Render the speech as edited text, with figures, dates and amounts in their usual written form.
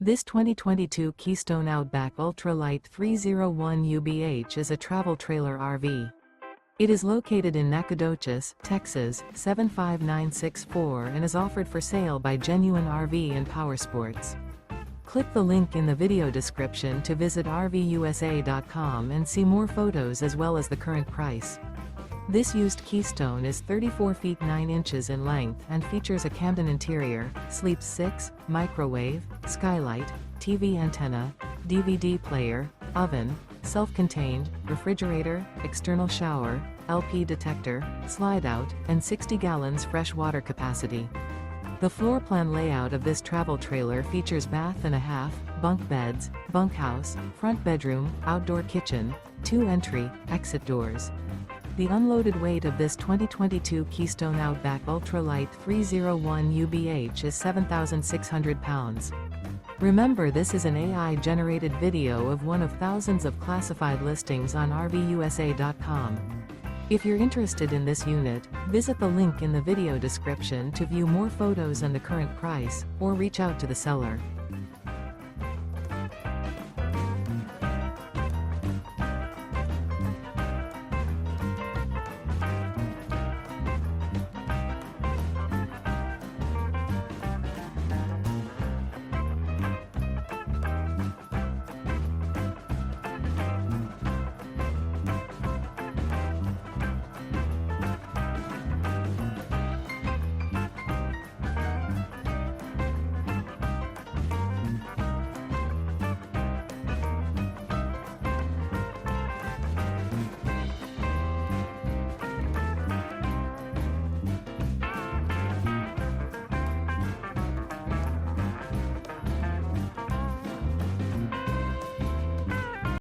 This 2022 Keystone Outback Ultra-Lite 301 UBH is a travel trailer RV. It is located in Nacogdoches, Texas, 75964 and is offered for sale by Genuine RV and Powersports. Click the link in the video description to visit RVUSA.com and see more photos as well as the current price. This used Keystone is 34 feet 9 inches in length and features a Camden interior, sleeps 6, microwave, skylight, TV antenna, DVD player, oven, self-contained, refrigerator, external shower, LP detector, slide-out, and 60 gallons fresh water capacity. The floor plan layout of this travel trailer features bath and a half, bunk beds, bunkhouse, front bedroom, outdoor kitchen, 2 entry, exit doors. The unloaded weight of this 2022 Keystone Outback Ultra-Lite 301 UBH is 7,600 pounds. Remember, this is an AI-generated video of one of thousands of classified listings on RVUSA.com. If you're interested in this unit, visit the link in the video description to view more photos and the current price, or reach out to the seller.